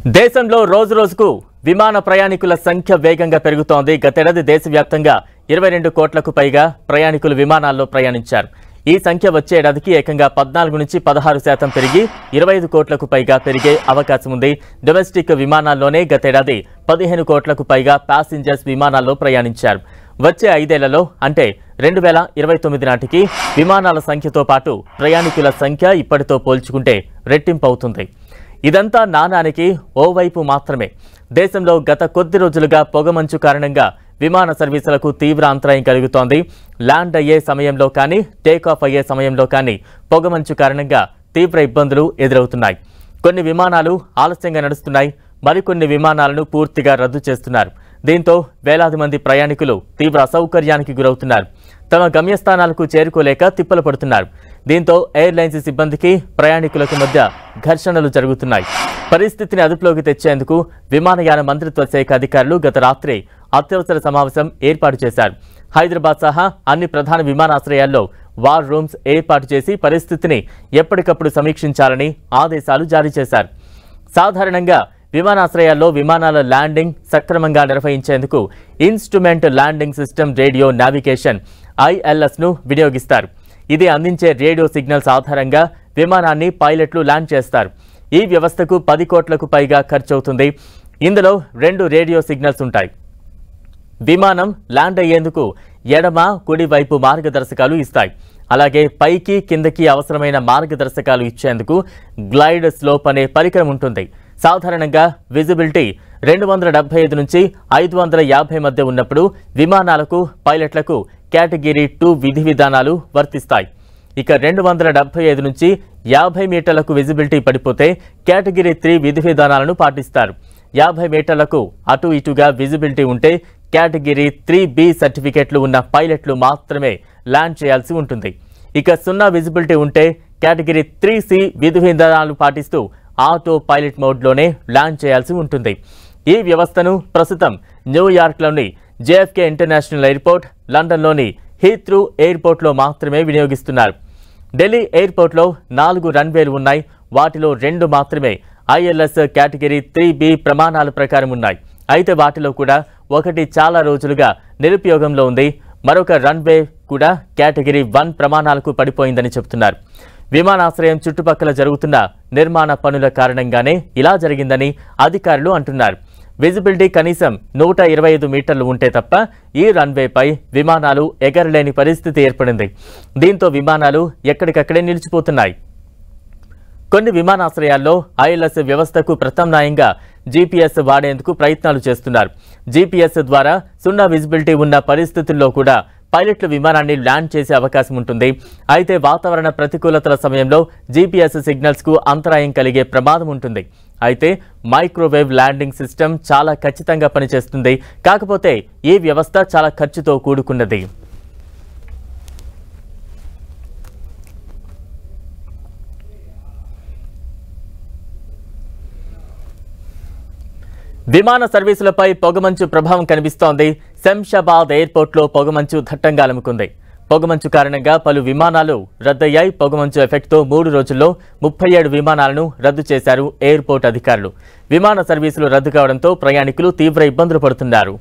దేశంలో రోజు రోజుకు విమాన ప్రయాణికుల సంఖ్య వేగంగా పెరుగుతోంది. గతేడాది దేశవ్యాప్తంగా 22 కోట్లకు పైగా ప్రయాణికులు విమానాల్లో ప్రయాణించారు. ఈ సంఖ్య వచ్చే ఏడాదికి ఏకంగా 14 నుంచి 16% పెరిగి 25 కోట్లకు పైగా పెరిగే అవకాశం ఉంది. డొమెస్టిక్ విమానాల్లోనే గతేడాది 15 కోట్లకు పైగా ప్యాసింజర్స్ విమానాల్లో ప్రయాణించారు. వచ్చే 5 ఏళ్లలో అంటే 2029 నాటికి విమానాల సంఖ్యతో పాటు ప్రయాణికుల సంఖ్య ఇప్పటితో పోల్చుకుంటే రెట్టింపు అవుతుంది. ఇదంతా నానానికి ఓవైపు మాత్రమే. దేశంలో గత కొద్ది రోజులుగా పొగమంచు కారణంగా విమాన సర్వీసులకు తీవ్ర అంతరాయం కలుగుతోంది. ల్యాండ్ అయ్యే సమయంలో కానీ టేకాఫ్ అయ్యే సమయంలో కానీ పొగమంచు కారణంగా తీవ్ర ఇబ్బందులు ఎదురవుతున్నాయి. కొన్ని విమానాలు ఆలస్యంగా నడుస్తున్నాయి, మరికొన్ని విమానాలను పూర్తిగా రద్దు చేస్తున్నారు. దీంతో వేలాది మంది ప్రయాణికులు తీవ్ర అసౌకర్యానికి గురవుతున్నారు. తమ గమ్యస్థానాలకు చేరుకోలేక తిప్పలు పడుతున్నారు. దీంతో ఎయిర్లైన్స్ సిబ్బందికి ప్రయాణికులకు మధ్య ఘర్షణలు జరుగుతున్నాయి. పరిస్థితిని అదుపులోకి తెచ్చేందుకు విమానయాన మంత్రిత్వ శాఖ అధికారులు గత రాత్రి అత్యవసర సమావేశం ఏర్పాటు చేశారు. హైదరాబాద్ సహా అన్ని ప్రధాన విమానాశ్రయాల్లో వార్ రూమ్స్ ఏర్పాటు చేసి పరిస్థితిని ఎప్పటికప్పుడు సమీక్షించాలని ఆదేశాలు జారీ చేశారు. సాధారణంగా విమానాశ్రయాల్లో విమానాల ల్యాండింగ్ సక్రమంగా నిర్వహించేందుకు instrument landing system radio navigation ILSను వినియోగిస్తారు. ఇది అందించే రేడియో సిగ్నల్స్ ఆధారంగా విమానాన్ని పైలట్లు ల్యాండ్ చేస్తారు. ఈ వ్యవస్థకు 10 కోట్లకు పైగా ఖర్చవుతుంది. ఇందులో 2 రేడియో సిగ్నల్స్ ఉంటాయి. విమానం ల్యాండ్ అయ్యేందుకు ఎడమ కుడి వైపు మార్గదర్శకాలు ఇస్తాయి. అలాగే పైకి కిందకి అవసరమైన మార్గదర్శకాలు ఇచ్చేందుకు గ్లైడ్ స్లోప్ అనే పరికరం ఉంటుంది. సాధారణంగా విజిబిలిటీ 275 నుంచి 550 మధ్య ఉన్నప్పుడు విమానాలకు పైలట్లకు కేటగిరీ 2 విధి విధానాలు వర్తిస్తాయి. ఇక 275 నుంచి 50 మీటర్లకు విజిబిలిటీ పడిపోతే కేటగిరీ 3 విధి విధానాలను పాటిస్తారు. 50 మీటర్లకు అటు ఇటుగా విజిబిలిటీ ఉంటే కేటగిరీ 3B సర్టిఫికెట్లు ఉన్న పైలట్లు మాత్రమే ల్యాండ్ చేయాల్సి ఉంటుంది. ఇక 0 విజిబిలిటీ ఉంటే కేటగిరీ 3C విధి విధానాలు పాటిస్తూ ఆటో పైలట్ మోడ్లోనే ల్యాండ్ చేయాల్సి ఉంటుంది. ఈ వ్యవస్థను ప్రస్తుతం న్యూయార్క్లోని JFK ఇంటర్నేషనల్ ఎయిర్పోర్ట్, లండన్లోని హీత్రూ ఎయిర్పోర్ట్లో మాత్రమే వినియోగిస్తున్నారు. ఢిల్లీ ఎయిర్పోర్ట్లో 4 రన్వేలు ఉన్నాయి. వాటిలో 2 మాత్రమే ILS కేటగిరీ 3B ప్రమాణాల ప్రకారం ఉన్నాయి. అయితే వాటిలో కూడా ఒకటి చాలా రోజులుగా నిరుపయోగంలో ఉంది. మరొక రన్వే కూడా కేటగిరీ 1 ప్రమాణాలకు పడిపోయిందని చెబుతున్నారు. విమానాశ్రయం చుట్టుపక్కల జరుగుతున్న నిర్మాణ పనుల కారణంగానే ఇలా జరిగిందని అధికారులు అంటున్నారు. విజిబిలిటీ కనీసం 125 మీటర్లు ఉంటే తప్ప ఈ రన్వేపై విమానాలు ఎగరలేని పరిస్థితి ఏర్పడింది. దీంతో విమానాలు ఎక్కడికక్కడే నిలిచిపోతున్నాయి. కొన్ని విమానాశ్రయాల్లో ILS వ్యవస్థకు ప్రత్యామ్నాయంగా GPS వాడేందుకు ప్రయత్నాలు చేస్తున్నారు. GPS ద్వారా 0 విజిబిలిటీ ఉన్న పరిస్థితుల్లో కూడా పైలట్లు విమానాన్ని ల్యాండ్ చేసే అవకాశం ఉంటుంది. అయితే వాతావరణ ప్రతికూలతల సమయంలో GPS సిగ్నల్స్కు అంతరాయం కలిగే ప్రమాదం ఉంటుంది. అయితే మైక్రోవేవ్ ల్యాండింగ్ సిస్టమ్ చాలా ఖచ్చితంగా పనిచేస్తుంది. కాకపోతే ఈ వ్యవస్థ చాలా ఖర్చుతో కూడుకున్నది. విమాన సర్వీసులపై పొగమంచు ప్రభావం కనిపిస్తోంది. శంషాబాద్ ఎయిర్పోర్ట్లో పొగమంచు దట్టంగా అలుముకుంది. పొగమంచు కారణంగా పలు విమానాలు రద్దయ్యాయి. పొగమంచు ఎఫెక్ట్తో 3 రోజుల్లో 37 విమానాలను రద్దు చేశారు ఎయిర్పోర్ట్ అధికారులు. విమాన సర్వీసులు రద్దు కావడంతో ప్రయాణికులు తీవ్ర ఇబ్బందులు పడుతున్నారు.